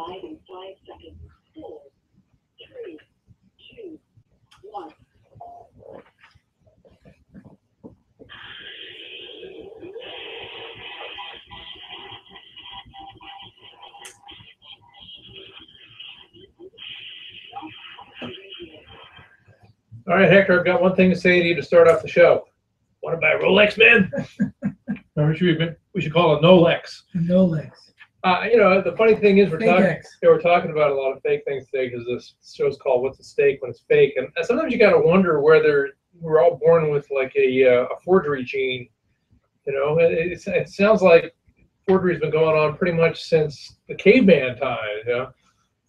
live in 5 seconds. 4, 3, 2, 1. All right, Hector, I've got one thing to say to you to start off the show. Want to buy a Rolex, man? Or we should call it Nolex. Nolex. You know, the funny thing is we're talking about a lot of fake things today because this show's called "What's a Stake When It's Fake," and sometimes you got to wonder whether we're all born with like a forgery gene. You know, it sounds like forgery's been going on pretty much since the caveman times. You know.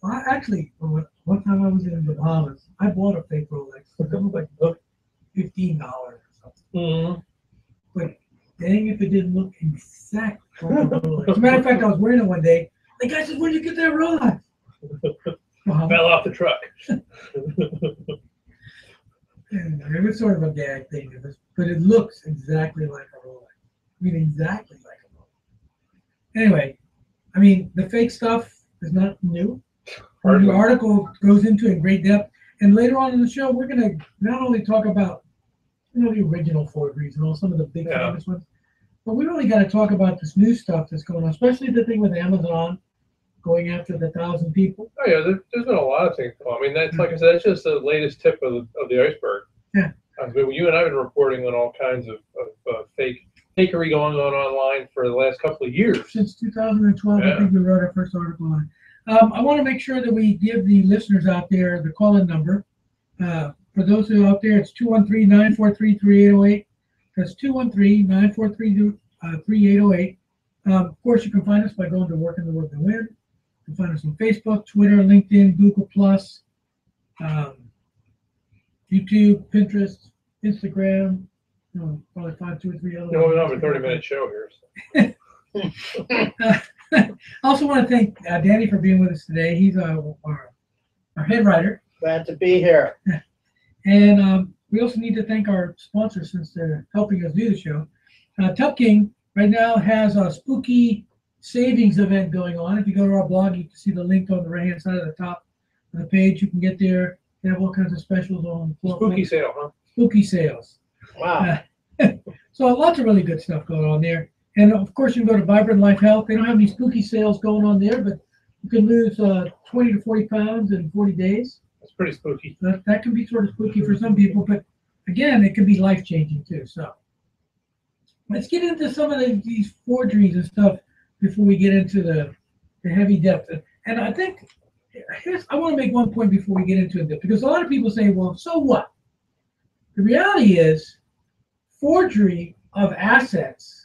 Well, actually, one time I was in the Bahamas, I bought a fake Rolex. It was like $15 or something. Mm-hmm. But dang if it didn't look exactly like a Rolex. As a matter of fact, I was wearing it one day. The guy said, "Where'd you get that Rolex?" Fell off the truck. It was sort of a gag thing, but it looks exactly like a Rolex. I mean, exactly like a Rolex. Anyway, I mean, the fake stuff is not new. The article goes into it in great depth, and later on in the show, we're going to not only talk about the original forgeries and all some of the big famous ones, but we really got to talk about this new stuff that's going on, especially the thing with Amazon going after the 1,000 people. Oh yeah, there's been a lot of things going on. I mean, that's like I said, that's just the latest tip of the iceberg. Yeah. I mean, you and I have been reporting on all kinds of fakery going on online for the last couple of years. Since 2012, I think we wrote our first article on it. I want to make sure that we give the listeners out there the call-in number. For those who are out there, it's 213-943-3808. That's 213-943-3808. Of course, you can find us by going to Working the Work and Win. You can find us on Facebook, Twitter, LinkedIn, Google+, YouTube, Pinterest, Instagram. Probably 5, 2 or 3 other. No, we don't have a 30-minute show here. So. I also want to thank Danny for being with us today. He's our head writer. Glad to be here. And we also need to thank our sponsors since they're helping us do the show. Tub King right now has a spooky savings event going on. If you go to our blog, you can see the link on the right-hand side of the top of the page. You can get there. They have all kinds of specials on. Spooky sale, huh? Spooky sales. Wow. So lots of really good stuff going on there. And of course, you can go to Vibrant Life Health. They don't have any spooky sales going on there, but you can lose 20 to 40 pounds in 40 days. That's pretty spooky. That can be sort of spooky for some people, but again, it can be life-changing too. So let's get into some of these forgeries and stuff before we get into the heavy depth. And I think I want to make one point before we get into it, because a lot of people say, well, so what? The reality is forgery of assets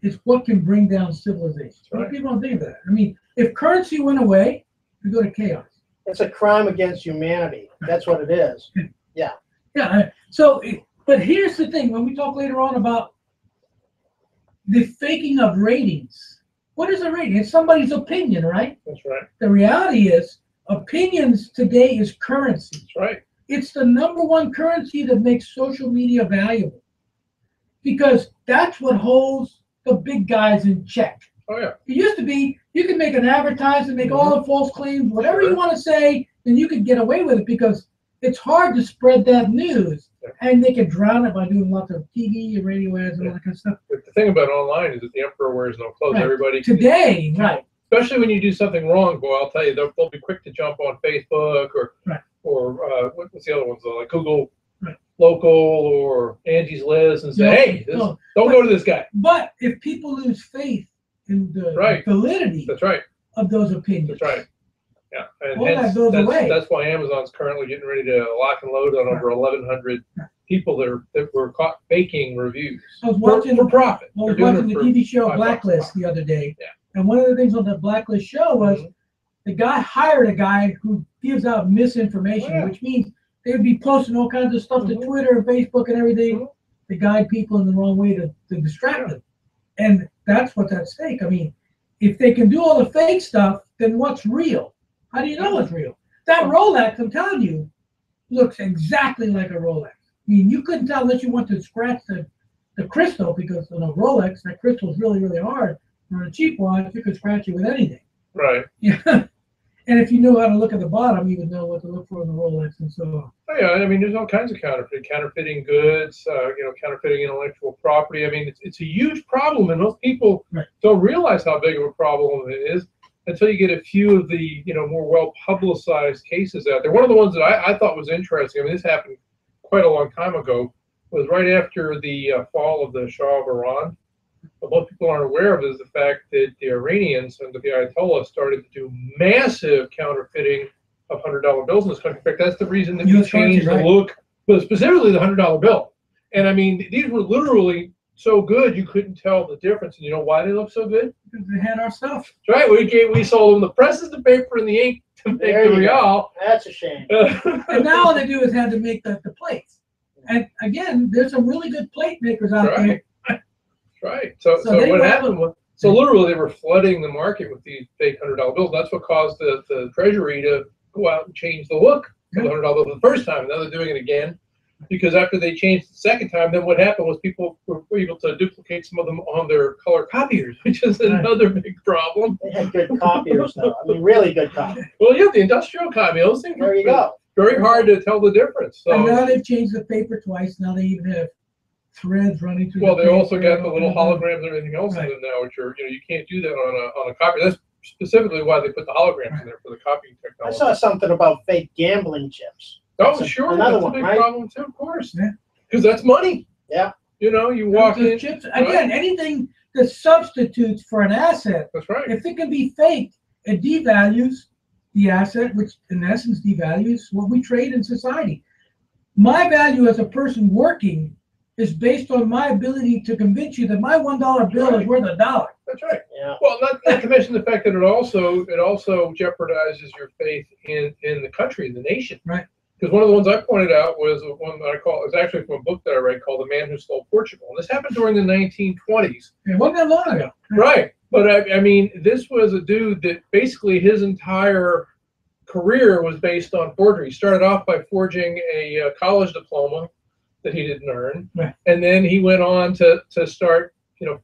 is what can bring down civilization. Right. People don't think of that. I mean, if currency went away, we go to chaos. It's a crime against humanity. That's what it is. Yeah. Yeah. So, but here's the thing. When we talk later on about the faking of ratings, what is a rating? It's somebody's opinion, right? That's right. The reality is opinions today is currency. That's right. It's the #1 currency that makes social media valuable, because that's what holds the big guys in check. Oh yeah. It used to be you could make an advertisement, make all the false claims, whatever you want to say, and you could get away with it because it's hard to spread that news, and they can drown it by doing lots of TV and radio ads and all that kind of stuff. But the thing about online is that the emperor wears no clothes. Right. Everybody today, right? Especially when you do something wrong, boy, I'll tell you, they'll be quick to jump on Facebook or what's the other ones like Google Local or Angie's List and say, hey, don't go to this guy. But if people lose faith in the validity of those opinions, that's right. Yeah, and all that goes away. That's why Amazon's currently getting ready to lock and load on over 1,100 people that were caught faking reviews for profit. I was watching the TV show Blacklist the other day, and one of the things on the Blacklist show was the guy hired a guy who gives out misinformation, which means they would be posting all kinds of stuff to Twitter and Facebook and everything to guide people in the wrong way to distract them. And that's what's at stake. I mean, if they can do all the fake stuff, then what's real? How do you know what's real? That Rolex, I'm telling you, looks exactly like a Rolex. I mean, you couldn't tell unless you went to scratch the crystal, because on a Rolex, that crystal is really, really hard. On a cheap watch, you could scratch it with anything. Right. Yeah. And if you know how to look at the bottom, you would know what to look for in the Rolex and so on. Oh, yeah, I mean, there's all kinds of counterfeiting goods, counterfeiting intellectual property. I mean, it's a huge problem, and most people Right. don't realize how big of a problem it is until you get a few of the, more well-publicized cases out there. One of the ones that I thought was interesting, I mean, this happened quite a long time ago, was right after the fall of the Shah of Iran. What most people aren't aware of is the fact that the Iranians under the Ayatollah started to do massive counterfeiting of $100 bills in this country. In fact, that's the reason that we US currency, changed the right. look, but specifically the $100 bill. And I mean, these were literally so good you couldn't tell the difference. And you know why they look so good? Because they had our stuff. That's right. We sold them the presses, the paper, and the ink to make There the you go. real. That's a shame. And now all they do is have to make the plates. And again, there's some really good plate makers out there. Right. Right. So they what were happened was, literally they were flooding the market with these fake $100 bills. That's what caused the Treasury to go out and change the look of the $100 bill the first time. Now they're doing it again, because after they changed the second time, then what happened was people were able to duplicate some of them on their color copiers, which is another big problem. They had good copiers, though. I mean, really good copiers. Well, yeah, the industrial copy, those things There are you go. very hard to tell the difference. And So, now they've changed the paper twice. Now they even have threads running through well, the they also paper. got the little holograms and everything else Right. in them now, which are, you can't do that on a copy. That's specifically why they put the holograms in there, for the copying I technology. saw something about fake gambling chips. Oh, That's sure, another that's one, a big right? problem too, of course. Yeah. Because that's money. Yeah. You walk Those in. chips, again, anything that substitutes for an asset, That's right. if it can be faked, it devalues the asset, which in essence devalues what we trade in society. My value as a person working is based on my ability to convince you that my $1 bill is worth $1. That's right. Yeah. Well, not to mention the fact that it also jeopardizes your faith in the country, the nation. Right. Because one of the ones I pointed out was one that it was actually from a book that I read called "The Man Who Stole Portugal," and this happened during the 1920s. It wasn't that long ago. Right. But I mean, this was a dude that basically his entire career was based on forgery. He started off by forging a college diploma that he didn't earn, Right. and then he went on to start,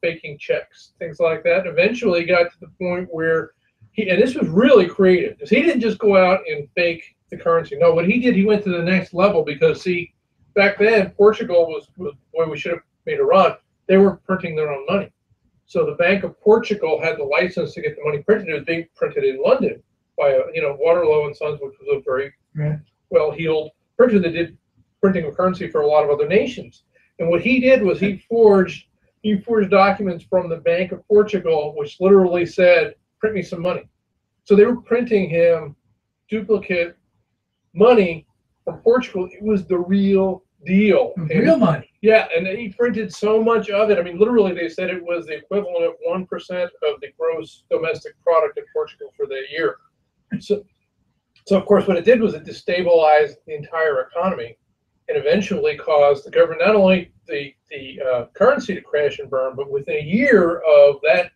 faking checks, things like that. Eventually, got to the point where and this was really creative, because he didn't just go out and fake the currency. No, what he did, he went to the next level, because see, back then Portugal was boy, we should have made a run. They were printing their own money. So the Bank of Portugal had the license to get the money printed. It was being printed in London by Waterloo and Sons, which was a very Right. well-heeled printer that did printing of currency for a lot of other nations. And what he did was he forged documents from the Bank of Portugal, which literally said, "Print me some money." So they were printing him duplicate money from Portugal. It was the real deal. Real money. Yeah, and he printed so much of it. I mean, literally, they said it was the equivalent of 1% of the gross domestic product in Portugal for the year. So of course, what it did was it destabilized the entire economy, and eventually caused the government, not only the currency to crash and burn, but within a year of that,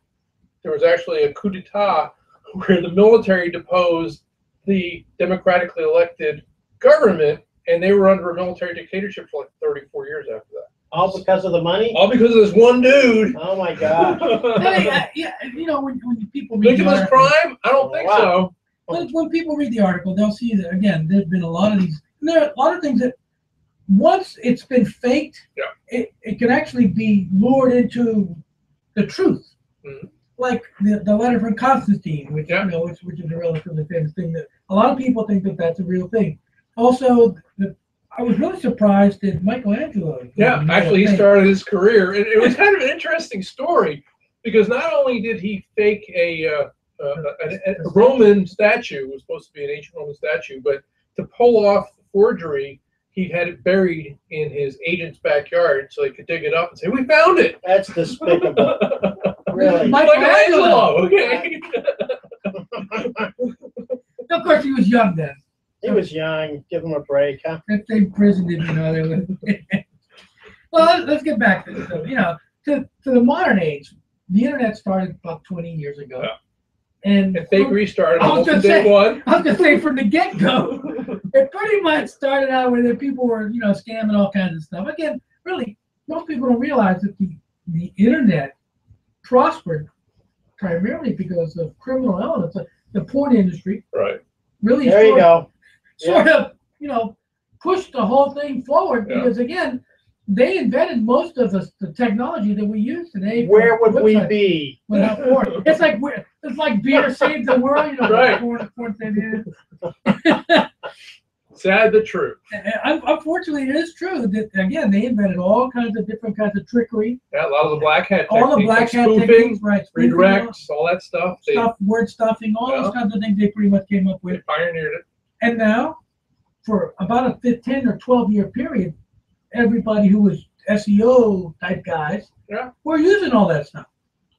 there was actually a coup d'etat where the military deposed the democratically elected government, and they were under a military dictatorship for like 34 years after that. All because of the money? All because of this one dude. Oh my God. Yeah, when people read the Victimless article, crime? I don't think so. when people read the article, they'll see that again. There's been a lot of these. There are a lot of things that once it's been faked, Yeah. it can actually be lured into the truth. Mhm. Like the letter from Constantine, which Yeah. which is a relatively famous thing that a lot of people think that that's a real thing. Also, I was really surprised that Michelangelo. Yeah, actually, he started his career. It was kind of an interesting story, because not only did he fake a Roman statue, was supposed to be an ancient Roman statue, but to pull off the forgery, he had it buried in his agent's backyard so they could dig it up and say, "We found it." That's despicable. Really. Michelangelo, okay. Of course, he was young then. He was young. Give him a break, huh? If they imprisoned him, they would. Well, let's get back to to the modern age. The internet started about 20 years ago, Yeah. and And fakery started I was almost gonna from day say- one. I was gonna say from the get-go, it pretty much started out where the people were, scamming all kinds of stuff. Again, really, most people don't realize that the internet prospered primarily because of criminal elements. the porn industry. Right. Really There you go. sort of, pushed the whole thing forward Yeah. because again, they invented most of the technology that we use today. for Where would we websites be? without porn? It's like beer saved the world, Right. Porn saved it. Sad but true. Unfortunately, it is true that again they invented all kinds of different kinds of trickery, Yeah, a lot of the black hat all the techniques, black like hat spoofing, techniques, right? spoofing, redirects, all that stuff. They word stuffing, all those Yeah. kinds of things they pretty much came up with. pioneered it. And now, for about a 10 or 12-year period, everybody who was SEO type guys Yeah. were using all that stuff.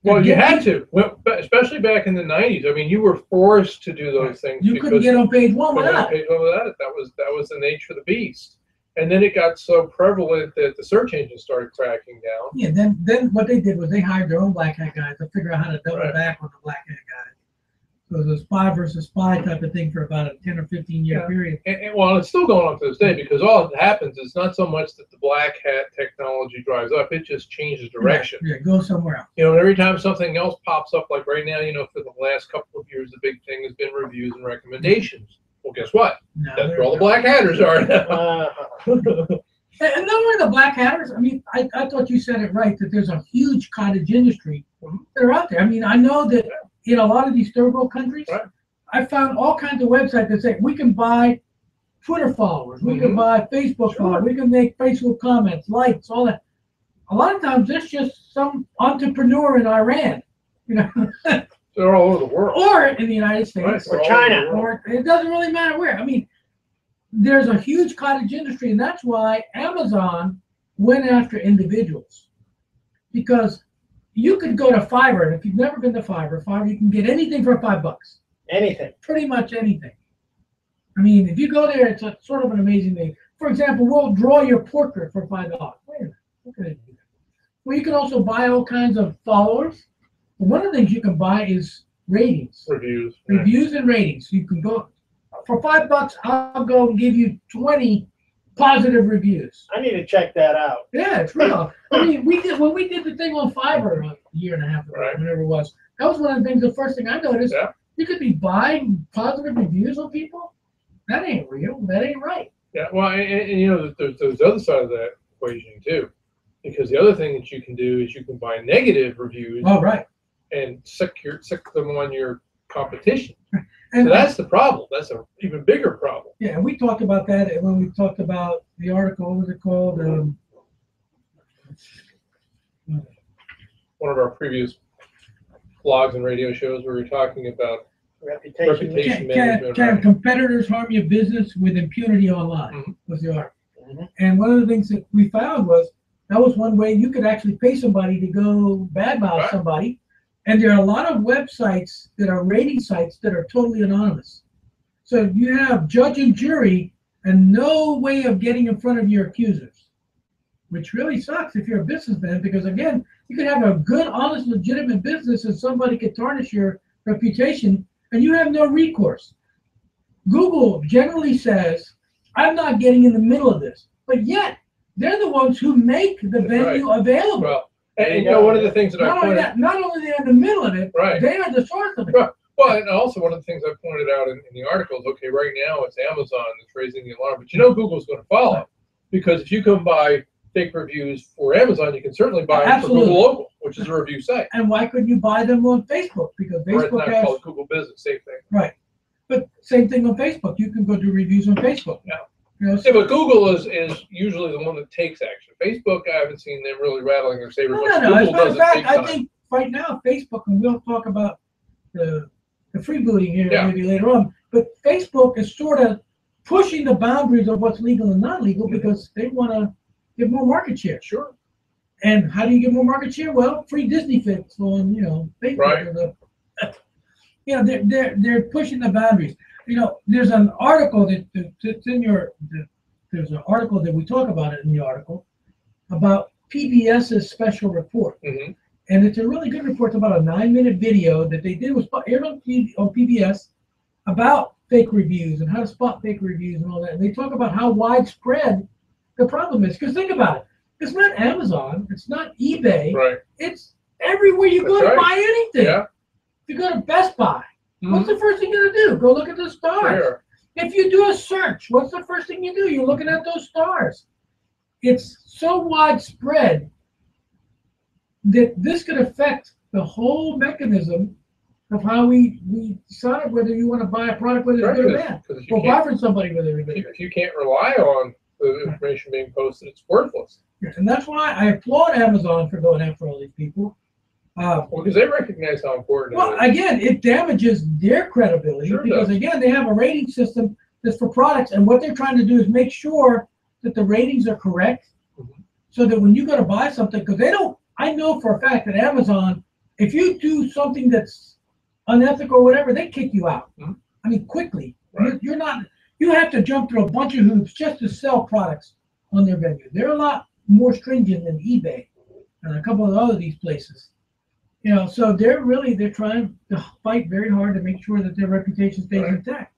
Well, you get had people- to, well, especially back in the '90s. I mean, you were forced to do those things. You couldn't get on page one couldn't without it. page one without it. That was the nature of the beast. And then it got so prevalent that the search engine started cracking down. Yeah, then what they did was they hired their own black hat guys to figure out how to double Right. back on the black hat guys. So it was a spy versus spy type of thing for about a 10 or 15-year Yeah. period. And well, it's still going on to this day because all that happens is not so much that the black hat technology drives up; it just changes direction. Yeah, go somewhere else. And every time something else pops up, like right now, for the last couple of years, the big thing has been reviews and recommendations. Well, guess what? Now, That's they're- where all the black hatters are now. Uh, And not only the black hatters, I mean, I thought you said it right, that there's a huge cottage industry that are out there. I mean, I know that in a lot of these third world countries, Right. I found all kinds of websites that say we can buy Twitter followers, we can Mhm. buy Facebook Sure. followers, we can make Facebook comments, likes, all that. A lot of times it's just some entrepreneur in Iran, They're all over the world. or in the United States, They're all China. over the world. or it doesn't really matter where. I mean, there's a huge cottage industry, and that's why Amazon went after individuals. Because you could go to Fiverr, and if you've never been to Fiverr, you can get anything for $5. anything. Pretty much anything. I mean, if you go there, it's a sort of an amazing thing. For example, we'll draw your portrait for $5. Wait a minute, what can I do? Well, you can also buy all kinds of followers. But one of the things you can buy is ratings. Reviews. Reviews and ratings. You can go for $5. I'll go and give you 20 positive reviews. I need to check that out. Yeah, it's real. I mean, when we did the thing on Fiverr a year and a half ago, Right. whenever it was. That was one of the things. The first thing I noticed, Yeah. you could be buying positive reviews on people. That ain't real. That ain't right. Yeah, well, and there's the other side of that equation too, because the other thing that you can do is you can buy negative reviews Oh, right. and sick them on your competition. And So that's the problem. That's an even bigger problem. yeah, we talked about that when we talked about the article. What was it called? One of our previous blogs and radio shows where we were talking about Reputation. Reputation. Can management, right. competitors harm your business with impunity online? Mhm. Was the article. Mhm. And one of the things that we found was that was one way you could actually pay somebody to go badmouth Right. somebody. And there are a lot of websites that are rating sites that are totally anonymous. So you have judge and jury and no way of getting in front of your accusers, which really sucks if you're a businessman, because again, you could have a good, honest, legitimate business and somebody could tarnish your reputation and you have no recourse. Google generally says, I'm not getting in the middle of this, but yet they're the ones who make the venue available. well, and one of the things that I Not only pointed that, not only they're in the middle of it, Right. they are the source of it. Right. Well, and also one of the things I pointed out in the article is, okay, right now it's Amazon that's raising the alarm, but Google's going to follow, because if you can buy fake reviews for Amazon, you can certainly buy them for Absolutely. Google Local, which is a review site. And why couldn't you buy them on Facebook? Because Right now Facebook it's has, called Google Business, same thing. right. But same thing on Facebook. You can go do reviews on Facebook. Yeah. So- Yeah, but Google is usually the one that takes action. Facebook, I haven't seen them really rattling their saber. No, much. no, no. As a Google matter does of it fact, big I time. think right now Facebook, and we'll talk about the freebooting here Yeah. maybe later on, but Facebook is sort of pushing the boundaries of what's legal and not legal Mhm. because they want to get more market share. Sure. And how do you get more market share? Well, free Disney fix on, Facebook. Right. Or they're pushing the boundaries. There's an article that's in there's an article that we talk about it in the article about PBS's special report. hmm And it's a really good report. It's about a 9-minute video that they did was aired on PBS about fake reviews and how to spot fake reviews and all that. And they talk about how widespread the problem is. Because think about it. It's not Amazon. It's not eBay. Right. It's everywhere you go That's to right. buy anything. Yeah. If you go to Best Buy, What's the first thing you're gonna do? Go look at the stars. Sure. If you do a search, what's the first thing you do? You're looking at those stars. It's so widespread that this could affect the whole mechanism of how we decide whether you want to buy a product, whether it's good or bad, or buy from somebody whether it's good. If you can't rely on the information being posted, it's worthless. And that's why I applaud Amazon for going after all these people. Because they recognize how important Well, it is. again, it damages their credibility Sure because, does. again, they have a rating system that's for products, and what they're trying to do is make sure that the ratings are correct, so that when you go to buy something, because they don't, I know for a fact that Amazon, if you do something that's unethical or whatever, they kick you out. I mean, quickly. Right. You're not. You have to jump through a bunch of hoops just to sell products on their venue. They're a lot more stringent than eBay and a couple of other these places. You know, so they're trying to fight very hard to make sure that their reputation stays intact.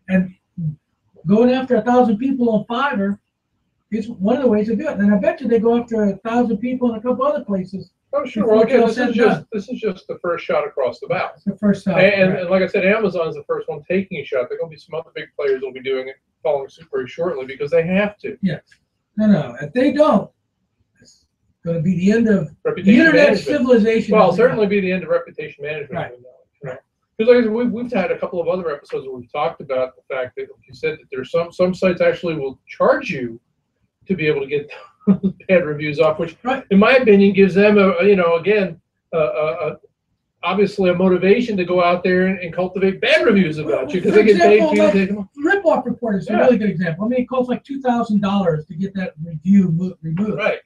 And going after 1,000 people on Fiverr is one of the ways to do it. And I bet you they go after 1,000 people in a couple other places. Oh, sure. before Well, again, it's all said and this is just the first shot across the bow. It's the first time. And like I said, Amazon's the first one taking a shot. There are going to be some other big players that will be doing it, following suit very shortly because they have to. Yes. No. If they don't, it's going to be the end of the Reputation internet management. civilization. Well, certainly be the end of reputation management. Right. You know? Because like I said, we've had a couple of other episodes where we've talked about the fact that, like you said, that there's some sites actually will charge you to be able to get bad reviews off, which, in my opinion, gives them obviously a motivation to go out there and cultivate bad reviews about you because they get paid to take them. Rip-off report is a really good example. I mean, it costs like $2,000 to get that review removed. Right.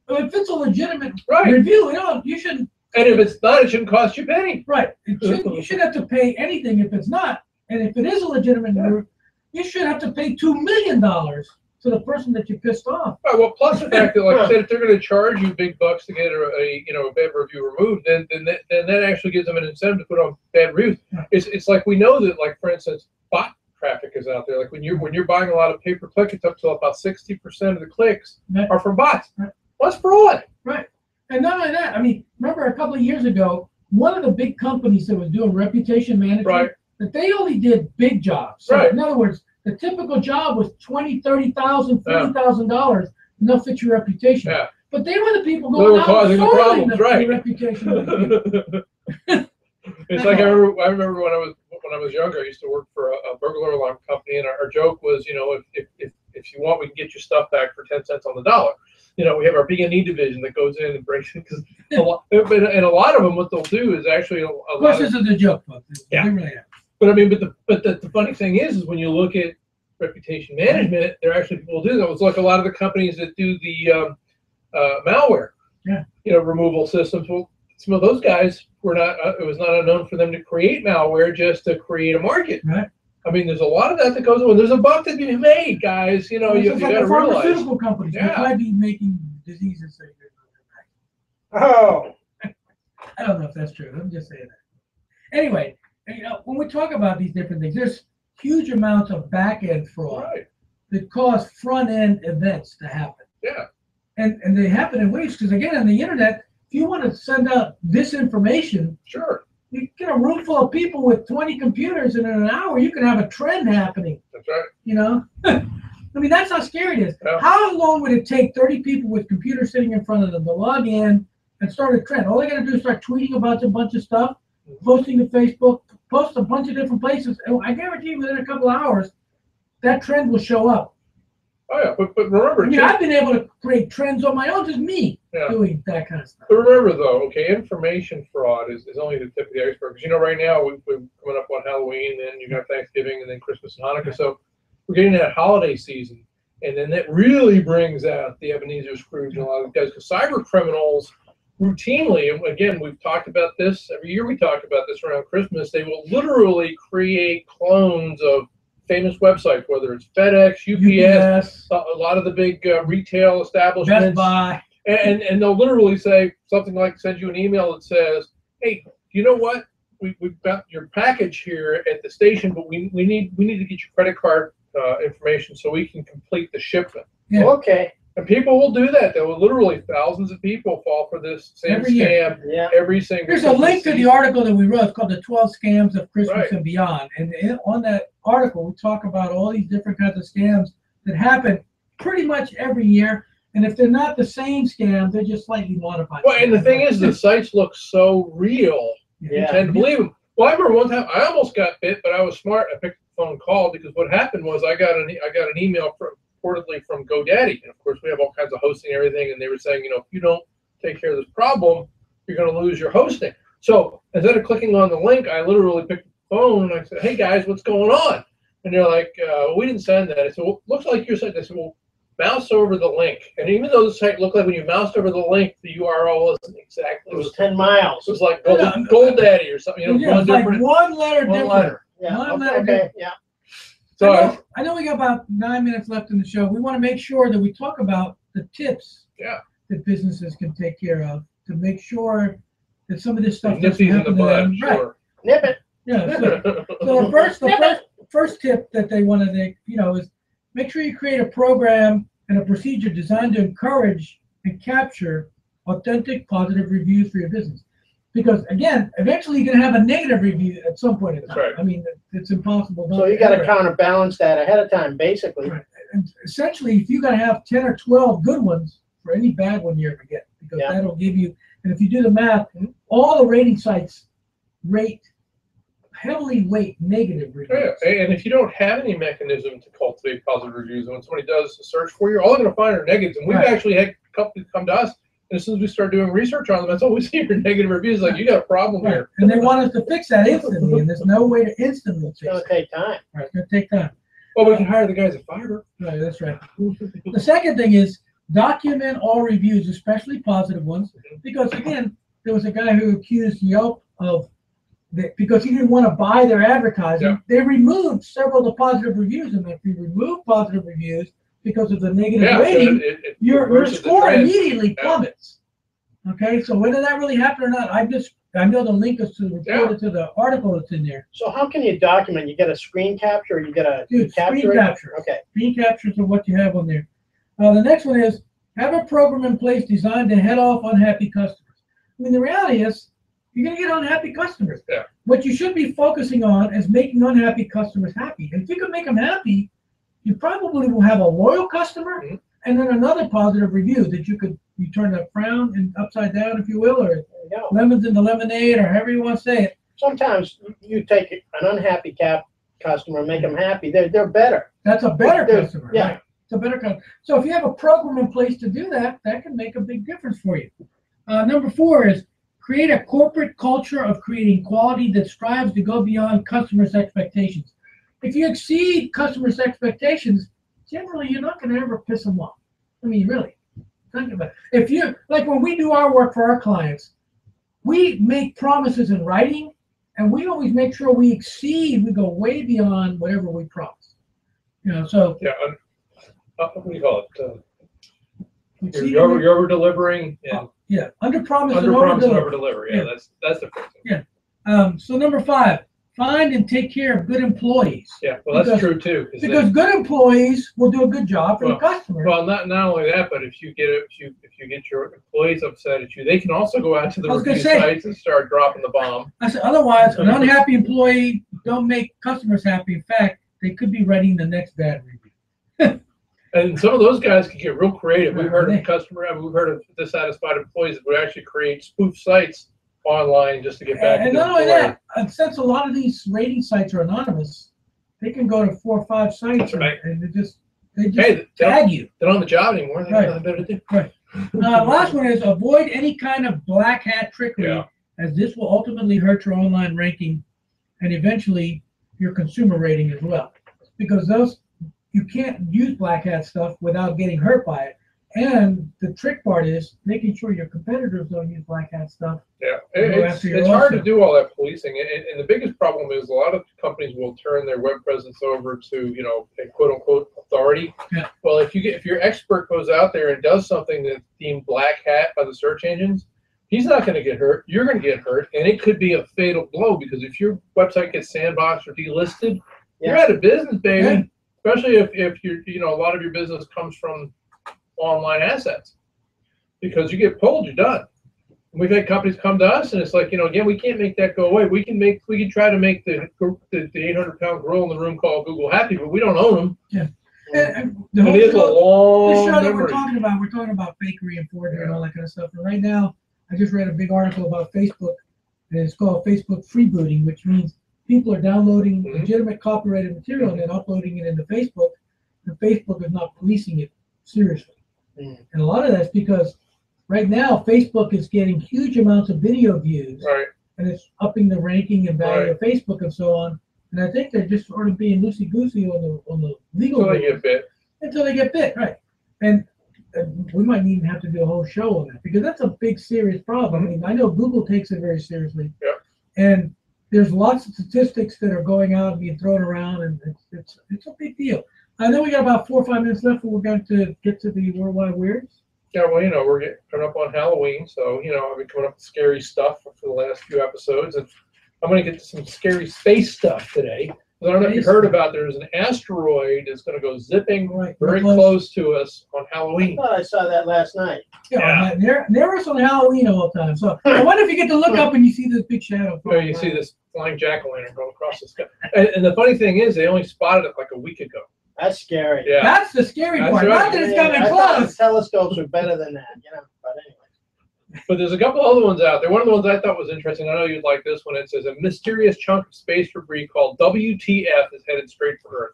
But if it's a legitimate review, you shouldn't. And if it's not, it shouldn't cost you a penny. Right. You shouldn't have to pay anything if it's not. And if it is a legitimate review, you should have to pay $2 million to the person that you pissed off. Right, well, plus the fact that, like I said, if they're going to charge you big bucks to get a bad review removed, then that actually gives them an incentive to put on bad reviews. It's like we know that, like for instance, bot traffic is out there. Like when you're buying a lot of pay per click, it's up to about 60% of the clicks are from bots. What's fraud? Right. And not only that, I mean, remember a couple of years ago, one of the big companies that was doing reputation management, that they only did big jobs. So in other words, the typical job was $20,000, $30,000, $40,000, and they'll fix your reputation. Yeah. But they were the people going out and solving the reputation. It's like I remember when I was younger, I used to work for a burglar alarm company, and our joke was, if you want, we can get your stuff back for 10 cents on the dollar. We have our B&E division that goes in and breaks it because a lot of them, what they'll do is actually of course, this is a joke, folks. Yeah. They really are. But I mean, the funny thing is when you look at reputation management, there are actually people who do that. It's like a lot of the companies that do the malware, removal systems. Well, some of those guys were not. It was not unknown for them to create malware just to create a market. Right. I mean, there's a lot of that goes on. There's a buck to be made, guys. You got to realize. Pharmaceutical companies might be making diseases. Oh. I don't know if that's true. I'm just saying that. Anyway. When we talk about these different things, there's huge amounts of back-end fraud that cause front-end events to happen. Yeah. And they happen in ways, because again, on the internet, if you want to send out disinformation, you get a room full of people with 20 computers, and in an hour, you can have a trend happening. That's right. I mean, that's how scary it is. Yeah. How long would it take 30 people with computers sitting in front of them to log in and start a trend? All they got to do is start tweeting about a bunch of stuff, posting to Facebook, post a bunch of different places, and I guarantee you within a couple of hours, that trend will show up. Oh yeah, but remember, I've been able to create trends on my own, just me doing that kind of stuff. But remember though, information fraud is only the tip of the iceberg. Because right now we're coming up on Halloween, then you got Thanksgiving, and then Christmas and Hanukkah. So we're getting that holiday season, and then that really brings out the Ebenezer Scrooge and a lot of guys. Because cyber criminals routinely, and again, we've talked about this every year. We talk about this around Christmas. They will literally create clones of famous websites, whether it's FedEx, UPS, a lot of the big retail establishments, Best Buy, and they'll literally say something like, send you an email that says, "Hey, you know what? We've got your package here at the station, but we need to get your credit card information so we can complete the shipment." Yeah. Okay. And people will do that. They will literally, thousands of people fall for this same Every year. scam Yeah. every single. There's a link to the season. article that we wrote. It's called "The 12 Scams of Christmas Right. and Beyond." And on that article, we talk about all these different kinds of scams that happen pretty much every year. And if they're not the same scam, they're just slightly modified. Well, and the thing is, the sites look so real. You Yeah. tend to believe them. Well, I remember one time I almost got bit, but I was smart. I picked up the phone and called because what happened was I got an email reportedly from GoDaddy, and of course we have all kinds of hosting and everything, and they were saying, if you don't take care of this problem, you're going to lose your hosting. So instead of clicking on the link, I literally picked up the phone and I said, "Hey guys, what's going on?" And they're like, "We didn't send that." I said, "Well, looks like you're sending." I said, "Well, mouse over the link." And even though the site looked like when you moused over the link, the URL wasn't exactly. It was 10 miles. It was like GoDaddy or something. Yeah, it's like one letter one different. letter. Yeah. One Okay. letter Okay. Yeah. So I know we got about 9 minutes left in the show. We want to make sure that we talk about the tips Yeah. that businesses can take care of to make sure that some of this stuff doesn't nip these in the happen to bud, them. Right. sure. Nip it. Yeah. So the first tip that they want to make, is make sure you create a program and a procedure designed to encourage and capture authentic, positive reviews for your business. Because again, eventually you're going to have a negative review at some point in time. That's right. I mean, it's impossible. not So you to got to ever- counterbalance that ahead of time, basically. Right. And essentially, if you got to have 10 or 12 good ones for any bad one you ever get, because Yeah. that'll give you. And if you do the math, all the rating sites heavily weight negative reviews. Yeah, and if you don't have any mechanism to cultivate positive reviews, when somebody does a search for you, all they're going to find are negatives. And we've Right. actually had companies come to us, and as soon as we start doing research on them, that's all we see are negative reviews. Like, you got a problem Right. here. And they want us to fix that instantly, and there's no way to instantly It's fix going it. to take time. Right. It's going to take time. Well, we can hire the guys at Fiverr. Right, that's right. The second thing is document all reviews, especially positive ones, because again, there was a guy who accused Yelp of that because he didn't want to buy their advertising. Yeah. They removed several of the positive reviews, and if you remove positive reviews because of the negative Yeah, rating, so it your reverses the score trend. immediately Yeah. plummets. Okay, so whether that really happened or not, I know the link is to the article that's in there. So how can you document? You get a screen capture, or you get a Dude, capture screen it? capture. Okay. Screen captures of what you have on there. The next one is have a program in place designed to head off unhappy customers. I mean, the reality is you're going to get unhappy customers. Yeah. What you should be focusing on is making unhappy customers happy. And if you can make them happy, you probably will have a loyal customer Mhm. and then another positive review that you turn the frown and upside down, if you will, or There you go. lemons into lemonade, or however you want to say it. Sometimes you take an unhappy customer and make them happy. They're better. That's a better They're- customer. yeah. Right? It's a better customer. So if you have a program in place to do that, that can make a big difference for you. Number 4 is create a corporate culture of creating quality that strives to go beyond customers' expectations. If you exceed customers' expectations, generally you're not going to ever piss them off. I mean, really. Think about it. If you like when we do our work for our clients, we make promises in writing, and we always make sure we go way beyond whatever we promise. So Yeah. What do you call it? exceeding- You're over delivering and yeah, under promise and under over promise and deliver. over deliver. Yeah, Yeah. that's the first thing. So number 5, find and take care of good employees. Yeah, well, that's Because- true too. Because good employees will do a good job for the customer. Well, not only that, but if you get your employees upset at you, they can also go out to the I was gonna review say- sites and start dropping the bomb. I said, otherwise, an unhappy employee don't make customers happy. In fact, they could be writing the next bad review. And some of those guys can get real creative. We've heard Right. we've heard of dissatisfied employees that would actually create spoof sites online just to get back And to not the only employer. that, since a lot of these rating sites are anonymous, they can go to 4 or 5 sites That's right. and they just Hey, tag you. they're on the job anymore. They got Right. nothing better to do. Last one is avoid any kind of black hat trickery, Yeah. as this will ultimately hurt your online ranking and eventually your consumer rating as well. Because you can't use black hat stuff without getting hurt by it. And the trick part is making sure your competitors don't use black hat stuff. Yeah, Go it's after your hard to lawsuit. do all that policing, and the biggest problem is a lot of companies will turn their web presence over to a quote unquote authority. Yeah. Well, if your expert goes out there and does something that's deemed black hat by the search engines, he's not going to get hurt. You're going to get hurt, and it could be a fatal blow because if your website gets sandboxed or delisted, you're Yeah. out of business, baby. Yeah. Especially if you're a lot of your business comes from online assets because you get pulled, you're done. We've had companies come to us, and it's like, again, we can't make that go away. We can try to make the 800-pound gorilla in the room called Google happy, but we don't own them. Yeah. And it is a long the show that memory. we're talking about fakery and forgery and all that kind of stuff. And right now, I just read a big article about Facebook, and it's called Facebook freebooting, which means people are downloading legitimate copyrighted material and then uploading it into Facebook, and Facebook is not policing it seriously. And a lot of that's because right now, Facebook is getting huge amounts of video views, Right. and it's upping the ranking and value of Facebook and so on. And I think they're just sort of being loosey-goosey on the legal Until they get bit. until they get bit, right? And we might even have to do a whole show on that because that's a big, serious problem. I mean, I know Google takes it very seriously, and there's lots of statistics that are going out and being thrown around, and it's a big deal. I know we got about 4 or 5 minutes left, and we're going to get to the Worldwide Weirds. Yeah, well, we're getting coming up on Halloween, so I've been coming up with scary stuff for the last few episodes, and I'm going to get to some scary space stuff today. I don't know if you heard about there's an asteroid that's going to go zipping very close to us on Halloween. I thought I saw that last night. Yeah. Never us on Halloween all the time. So I wonder if you get to look up and you see this big shadow. You see this flying jack-o'-lantern going across the sky. And the funny thing is, they only spotted it like a week ago. That's scary. Yeah. That's the scary That's part. right. Not that it's coming I thought close. telescopes are better than that, but anyway. But there's a couple other ones out there. One of the ones I thought was interesting, I know you'd like this one. It says a mysterious chunk of space debris called WTF is headed straight for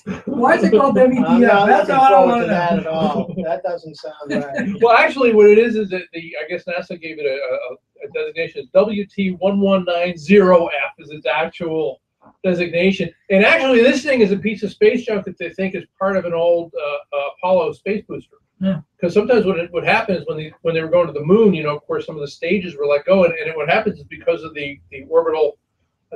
Earth. Why is it called WTF? I'm not That's looking how I forward want to to that know. at all. That doesn't sound right. Well, actually, what it is that I guess NASA gave it a designation. WT1190F is its actual designation. And actually, this thing is a piece of space junk that they think is part of an old Apollo space booster. Because sometimes what would happen is when they were going to the moon, of course, some of the stages were let go, and what happens is because of the orbital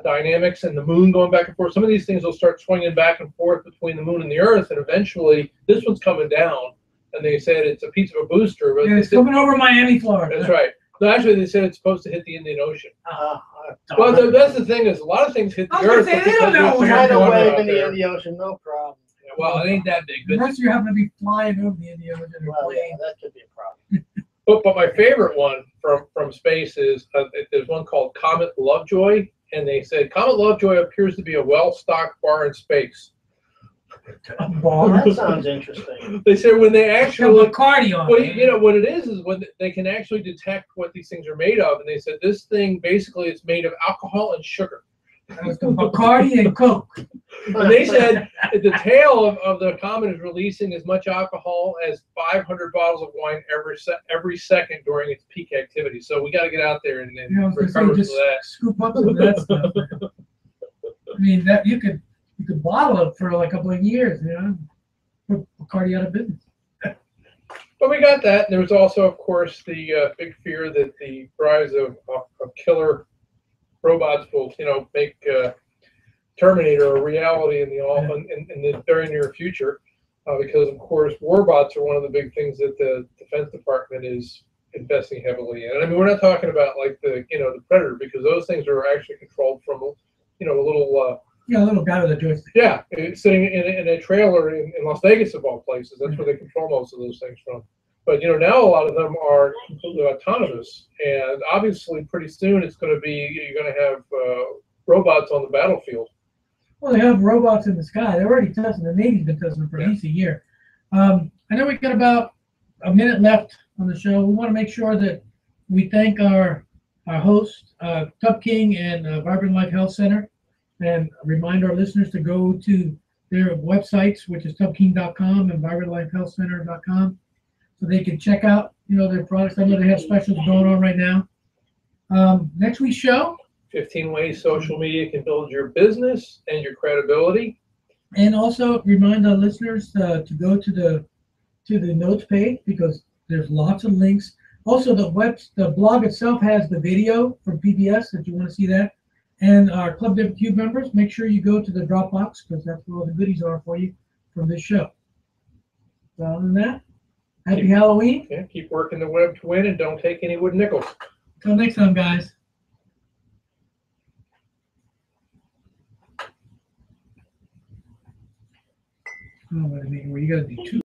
dynamics and the moon going back and forth, some of these things will start swinging back and forth between the moon and the Earth, and eventually this one's coming down, and they said it's a piece of a booster. But Yeah, it's coming over Miami, Florida. That's right. No, actually, they said it's supposed to hit the Indian Ocean. Well, That's the thing is, a lot of things hit the I was Earth. gonna say, they don't know what Tidal water wave out in the there. Indian Ocean, no problem. Well, it ain't that big. But Unless you happen to be flying over the Indian Ocean or Well, yeah, plane. that could be a problem. But my favorite one from space is there's one called Comet Lovejoy, and they said Comet Lovejoy appears to be a well-stocked bar in space. A Well, bar. that sounds interesting. They said when they Got actually, Bacardi on well, it. what it is when they can actually detect what these things are made of, and they said this thing basically is made of alcohol and sugar. That was the Bacardi and Coke. And they said that the tail of the comet is releasing as much alcohol as 500 bottles of wine every second during its peak activity. So we got to get out there and I was gonna say, recover just some of that. scoop up some of that stuff. I mean, that you could bottle it for like a couple of years, put Bacardi out of business. But we got that. And there was also, of course, the big fear that the rise of killer robots will, make Terminator a reality in the very near future, because of course warbots are one of the big things that the Defense Department is investing heavily in. And I mean, we're not talking about like the Predator, because those things are actually controlled from a little A little guy with a joystick. yeah, it's sitting in a trailer in Las Vegas of all places. That's where they control most of those things from. But now a lot of them are completely autonomous, and obviously pretty soon you're going to have robots on the battlefield. Well, they have robots in the sky. They're already testing. The Navy's been testing them for at least a year. I know we got about a minute left on the show. We want to make sure that we thank our hosts, Tub King and Vibrant Life Health Center, and remind our listeners to go to their websites, which is tubking.com and vibrantlifehealthcenter.com. So they can check out, their products. I know they have specials going on right now. Next week's show. 15 ways social media can build your business and your credibility. And also remind our listeners to go to the notes page, because there's lots of links. Also, the blog itself has the video from PBS if you want to see that. And our Club WQ members, make sure you go to the Dropbox, because that's where all the goodies are for you from this show. So other than that, happy Halloween. Yeah, keep working the web to win, and don't take any wooden nickels. Until next time, guys. Oh, wait a minute. You got to do two.